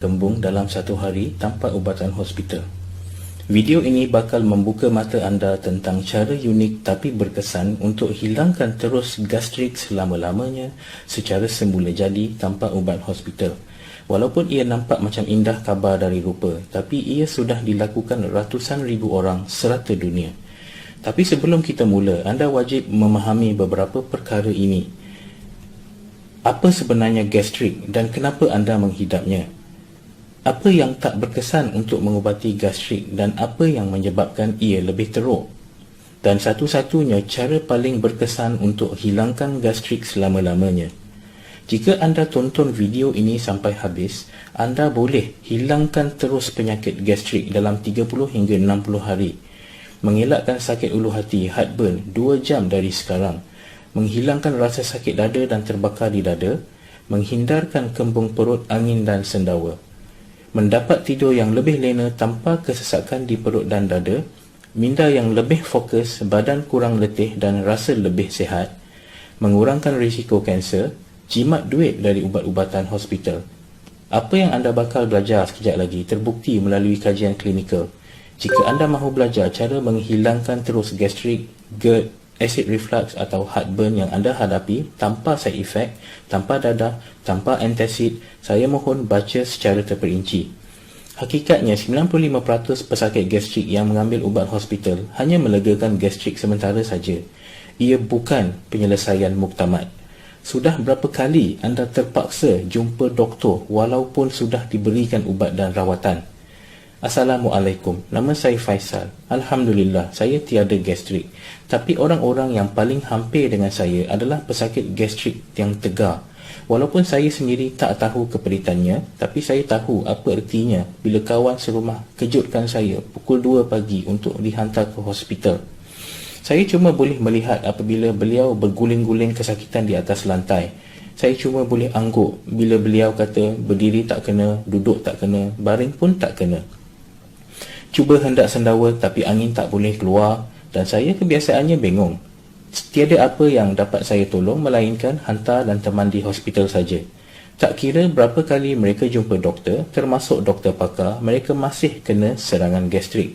Kembung dalam satu hari tanpa ubatan hospital. Video ini bakal membuka mata anda tentang cara unik tapi berkesan untuk hilangkan terus gastrik selama-lamanya secara semula jadi tanpa ubat hospital. Walaupun ia nampak macam indah khabar dari rupa, tapi ia sudah dilakukan ratusan ribu orang serata dunia. Tapi sebelum kita mula, anda wajib memahami beberapa perkara ini. Apa sebenarnya gastrik dan kenapa anda menghidapnya? Apa yang tak berkesan untuk mengubati gastrik dan apa yang menyebabkan ia lebih teruk? Dan satu-satunya cara paling berkesan untuk hilangkan gastrik selama-lamanya. Jika anda tonton video ini sampai habis, anda boleh hilangkan terus penyakit gastrik dalam 30 hingga 60 hari. Mengelakkan sakit ulu hati, heartburn 2 jam dari sekarang. Menghilangkan rasa sakit dada dan terbakar di dada. Menghindarkan kembung perut, angin dan sendawa. Mendapat tidur yang lebih lena tanpa kesesakan di perut dan dada, minda yang lebih fokus, badan kurang letih dan rasa lebih sihat, mengurangkan risiko kanser, jimat duit dari ubat-ubatan hospital. Apa yang anda bakal belajar sekejap lagi terbukti melalui kajian klinikal. Jika anda mahu belajar cara menghilangkan terus gastrik, GERD, acid reflux atau heartburn yang anda hadapi tanpa side effect, tanpa dadah, tanpa antacid, saya mohon baca secara terperinci. Hakikatnya 95% pesakit gastrik yang mengambil ubat hospital hanya melegakan gastrik sementara saja. Ia bukan penyelesaian muktamad. Sudah berapa kali anda terpaksa jumpa doktor walaupun sudah diberikan ubat dan rawatan? Assalamualaikum, nama saya Faisal. Alhamdulillah, saya tiada gastrik. Tapi orang-orang yang paling hampir dengan saya adalah pesakit gastrik yang tegar. Walaupun saya sendiri tak tahu keperitannya, tapi saya tahu apa ertinya bila kawan serumah kejutkan saya pukul 2 pagi untuk dihantar ke hospital. Saya cuma boleh melihat apabila beliau berguling-guling kesakitan di atas lantai. Saya cuma boleh angguk bila beliau kata berdiri tak kena, duduk tak kena, baring pun tak kena. Cuba hendak sendawa tapi angin tak boleh keluar dan saya kebiasaannya bingung. Tiada apa yang dapat saya tolong melainkan hantar dan teman di hospital saja. Tak kira berapa kali mereka jumpa doktor, termasuk doktor pakar, mereka masih kena serangan gastrik.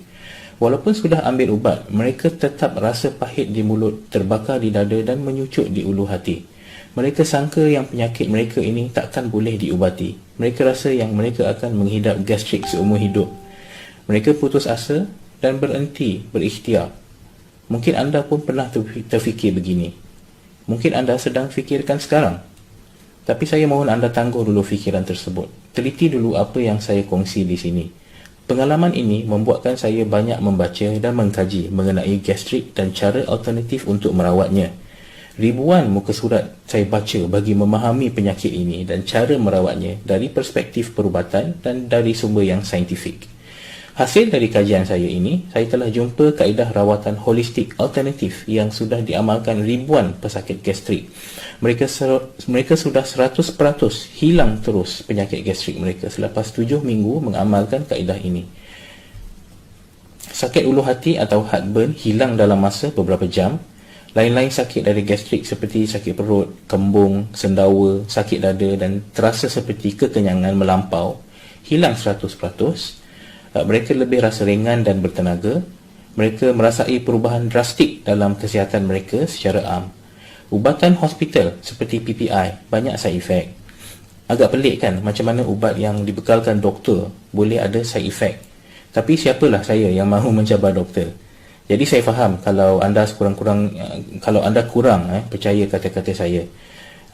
Walaupun sudah ambil ubat, mereka tetap rasa pahit di mulut, terbakar di dada dan menyucut di ulu hati. Mereka sangka yang penyakit mereka ini takkan boleh diubati. Mereka rasa yang mereka akan menghidap gastrik seumur hidup. Mereka putus asa dan berhenti berikhtiar. Mungkin anda pun pernah terfikir begini. Mungkin anda sedang fikirkan sekarang. Tapi saya mohon anda tangguh dulu fikiran tersebut. Teliti dulu apa yang saya kongsi di sini. Pengalaman ini membuatkan saya banyak membaca dan mengkaji mengenai gastrik dan cara alternatif untuk merawatnya. Ribuan muka surat saya baca bagi memahami penyakit ini dan cara merawatnya dari perspektif perubatan dan dari sumber yang saintifik. Hasil dari kajian saya ini, saya telah jumpa kaedah rawatan holistik alternatif yang sudah diamalkan ribuan pesakit gastrik. Mereka sudah 100% hilang terus penyakit gastrik mereka selepas 7 minggu mengamalkan kaedah ini. Sakit ulu hati atau heartburn hilang dalam masa beberapa jam. Lain-lain sakit dari gastrik seperti sakit perut, kembung, sendawa, sakit dada dan terasa seperti kekenyangan melampau hilang 100%. Mereka lebih rasa ringan dan bertenaga. Mereka merasai perubahan drastik dalam kesihatan mereka secara am. Ubatan hospital seperti PPI banyak side effect. Agak pelik kan macam mana ubat yang dibekalkan doktor boleh ada side effect. Tapi siapalah saya yang mahu mencabar doktor. Jadi saya faham kalau anda kurang percaya kata-kata saya.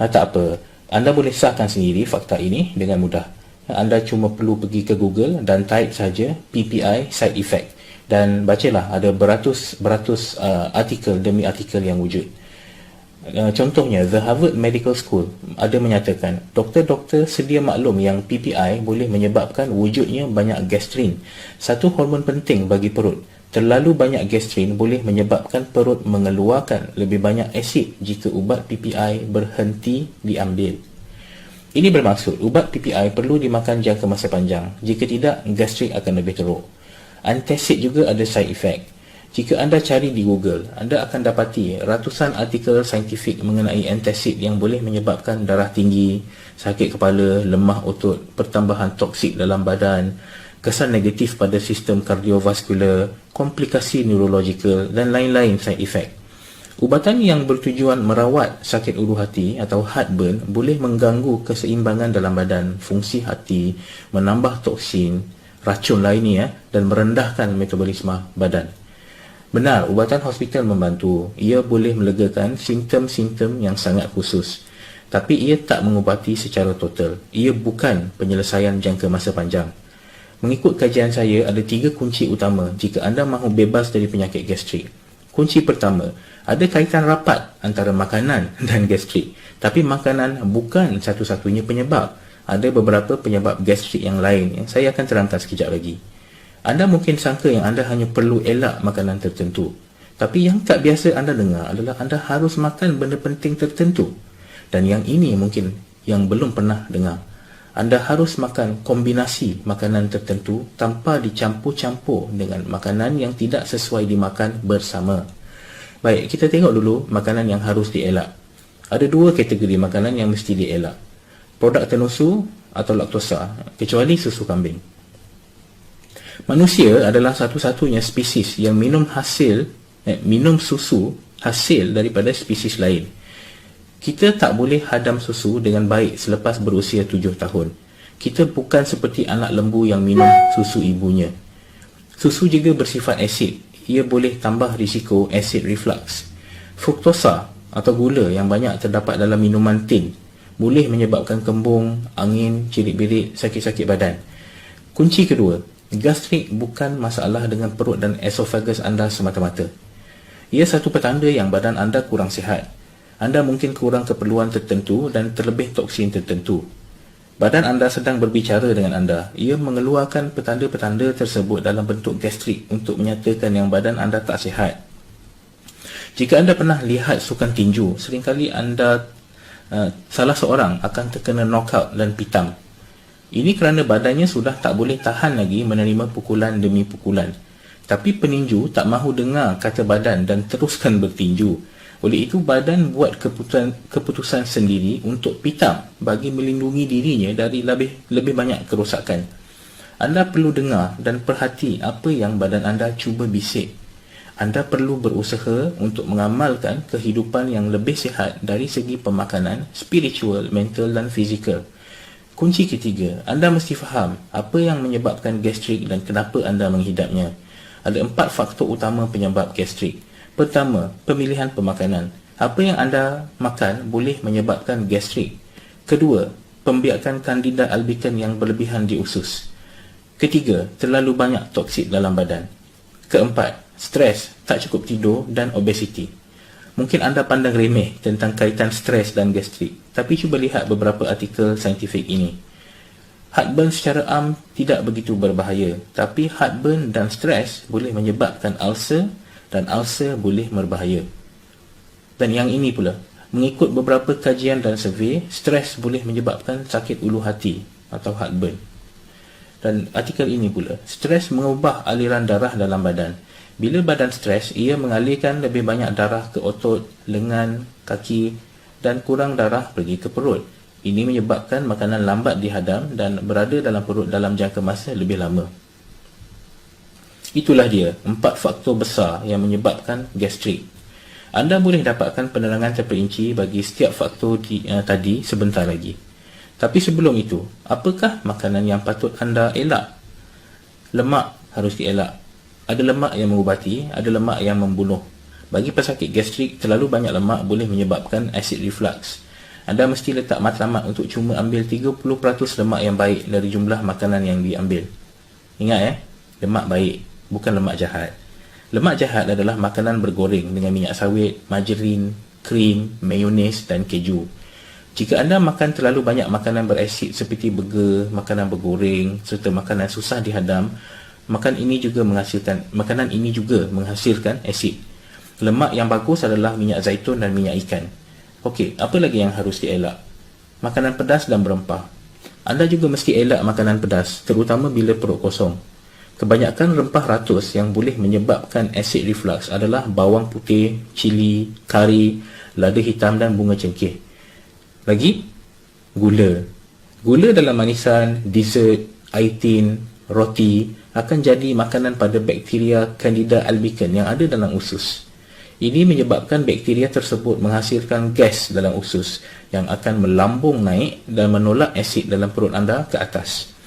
Tak apa, anda boleh sahkan sendiri fakta ini dengan mudah. Anda cuma perlu pergi ke Google dan type saja PPI side effect dan bacalah, ada beratus artikel demi artikel yang wujud. Contohnya The Harvard Medical School ada menyatakan doktor-doktor sedia maklum yang PPI boleh menyebabkan wujudnya banyak gastrin, satu hormon penting bagi perut. Terlalu banyak gastrin boleh menyebabkan perut mengeluarkan lebih banyak asid jika ubat PPI berhenti diambil. Ini bermaksud ubat PPI perlu dimakan jangka masa panjang. Jika tidak, gastrik akan lebih teruk. Antacid juga ada side effect. Jika anda cari di Google, anda akan dapati ratusan artikel saintifik mengenai antacid yang boleh menyebabkan darah tinggi, sakit kepala, lemah otot, pertambahan toksik dalam badan, kesan negatif pada sistem kardiovaskular, komplikasi neurologikal dan lain-lain side effect. Ubatan yang bertujuan merawat sakit ulu hati atau heartburn boleh mengganggu keseimbangan dalam badan, fungsi hati, menambah toksin, racun lainnya dan merendahkan metabolisme badan. Benar, ubatan hospital membantu. Ia boleh melegakan simptom-simptom yang sangat khusus. Tapi ia tak mengubati secara total. Ia bukan penyelesaian jangka masa panjang. Mengikut kajian saya, ada 3 kunci utama jika anda mahu bebas dari penyakit gastrik. Kunci pertama, ada kaitan rapat antara makanan dan gastrik. Tapi makanan bukan satu-satunya penyebab. Ada beberapa penyebab gastrik yang lain yang saya akan terangkan sekejap lagi. Anda mungkin sangka yang anda hanya perlu elak makanan tertentu. Tapi yang tak biasa anda dengar adalah anda harus makan benda penting tertentu. Dan yang ini mungkin yang belum pernah dengar. Anda harus makan kombinasi makanan tertentu tanpa dicampur-campur dengan makanan yang tidak sesuai dimakan bersama. Baik, kita tengok dulu makanan yang harus dielak. Ada 2 kategori makanan yang mesti dielak. Produk tenusu atau laktosa, kecuali susu kambing. Manusia adalah satu-satunya spesies yang minum susu hasil daripada spesies lain. Kita tak boleh hadam susu dengan baik selepas berusia 7 tahun. Kita bukan seperti anak lembu yang minum susu ibunya. Susu juga bersifat asid. Ia boleh tambah risiko acid reflux. Fruktosa atau gula yang banyak terdapat dalam minuman tin boleh menyebabkan kembung, angin, cirit-birit, sakit-sakit badan. Kunci kedua, gastrik bukan masalah dengan perut dan esophagus anda semata-mata. Ia satu petanda yang badan anda kurang sihat. Anda mungkin kurang keperluan tertentu dan terlebih toksin tertentu. Badan anda sedang berbicara dengan anda. Ia mengeluarkan petanda-petanda tersebut dalam bentuk gastrik untuk menyatakan yang badan anda tak sihat. Jika anda pernah lihat sukan tinju, seringkali anda salah seorang akan terkena knockout dan pitam. Ini kerana badannya sudah tak boleh tahan lagi menerima pukulan demi pukulan. Tapi peninju tak mahu dengar kata badan dan teruskan bertinju. Oleh itu, badan buat keputusan sendiri untuk pitam bagi melindungi dirinya dari lebih banyak kerosakan. Anda perlu dengar dan perhati apa yang badan anda cuba bisik. Anda perlu berusaha untuk mengamalkan kehidupan yang lebih sihat dari segi pemakanan, spiritual, mental dan fizikal. Kunci ketiga, anda mesti faham apa yang menyebabkan gastrik dan kenapa anda menghidapnya. Ada 4 faktor utama penyebab gastrik. Pertama, pemilihan pemakanan. Apa yang anda makan boleh menyebabkan gastrik. Kedua, pembiakan kandida albican yang berlebihan di usus. Ketiga, terlalu banyak toksik dalam badan. Keempat, stres, tak cukup tidur dan obesiti. Mungkin anda pandang remeh tentang kaitan stres dan gastrik, tapi cuba lihat beberapa artikel saintifik ini. Heartburn secara am tidak begitu berbahaya, tapi heartburn dan stres boleh menyebabkan ulcer dan ulcer boleh berbahaya. Dan yang ini pula, mengikut beberapa kajian dan survey, stres boleh menyebabkan sakit ulu hati atau heartburn. Dan artikel ini pula, stres mengubah aliran darah dalam badan. Bila badan stres, ia mengalirkan lebih banyak darah ke otot, lengan, kaki dan kurang darah pergi ke perut. Ini menyebabkan makanan lambat dihadam dan berada dalam perut dalam jangka masa lebih lama. Itulah dia 4 faktor besar yang menyebabkan gastrik. Anda boleh dapatkan penerangan terperinci bagi setiap faktor tadi sebentar lagi. Tapi sebelum itu, apakah makanan yang patut anda elak? Lemak harus dielak. Ada lemak yang mengubati, ada lemak yang membunuh. Bagi pesakit gastrik, terlalu banyak lemak boleh menyebabkan acid reflux. Anda mesti letak matlamat untuk cuma ambil 30% lemak yang baik dari jumlah makanan yang diambil. Ingat lemak baik, bukan lemak jahat. Lemak jahat adalah makanan bergoreng dengan minyak sawit, margarin, krim, mayones dan keju. Jika anda makan terlalu banyak makanan berasid seperti burger, makanan bergoreng serta makanan susah dihadam, makanan ini juga menghasilkan asid. Lemak yang bagus adalah minyak zaitun dan minyak ikan. Okey, apa lagi yang harus dielak? Makanan pedas dan berempah. Anda juga mesti elak makanan pedas, terutama bila perut kosong. Kebanyakan rempah ratus yang boleh menyebabkan acid reflux adalah bawang putih, cili, kari, lada hitam dan bunga cengkeh. Lagi, gula. Gula dalam manisan, dessert, air tin, roti akan jadi makanan pada bakteria Candida albicans yang ada dalam usus. Ini menyebabkan bakteria tersebut menghasilkan gas dalam usus yang akan melambung naik dan menolak asid dalam perut anda ke atas.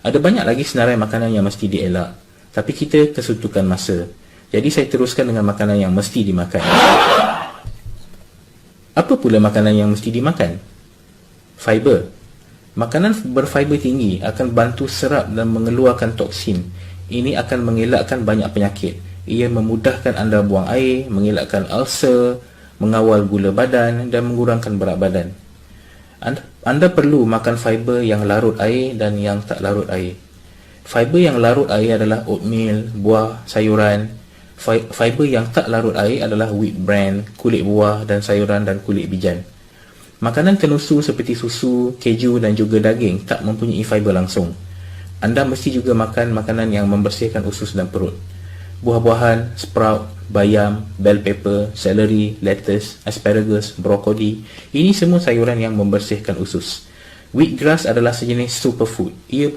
Ada banyak lagi senarai makanan yang mesti dielak, tapi kita kesuntukan masa. Jadi saya teruskan dengan makanan yang mesti dimakan. Apa pula makanan yang mesti dimakan? Fiber. Makanan berfiber tinggi akan bantu serap dan mengeluarkan toksin. Ini akan mengelakkan banyak penyakit. Ia memudahkan anda buang air, mengelakkan ulcer, mengawal gula badan dan mengurangkan berat badan. Anda perlu makan fiber yang larut air dan yang tak larut air. Fiber yang larut air adalah oatmeal, buah, sayuran. Fiber yang tak larut air adalah wheat bran, kulit buah dan sayuran dan kulit bijan. Makanan tenusu seperti susu, keju dan juga daging tak mempunyai fiber langsung. Anda mesti juga makan makanan yang membersihkan usus dan perut. Buah-buahan, sprout, bayam, bell pepper, celery, lettuce, asparagus, brokoli. Ini semua sayuran yang membersihkan usus. Wheatgrass adalah sejenis superfood. Ia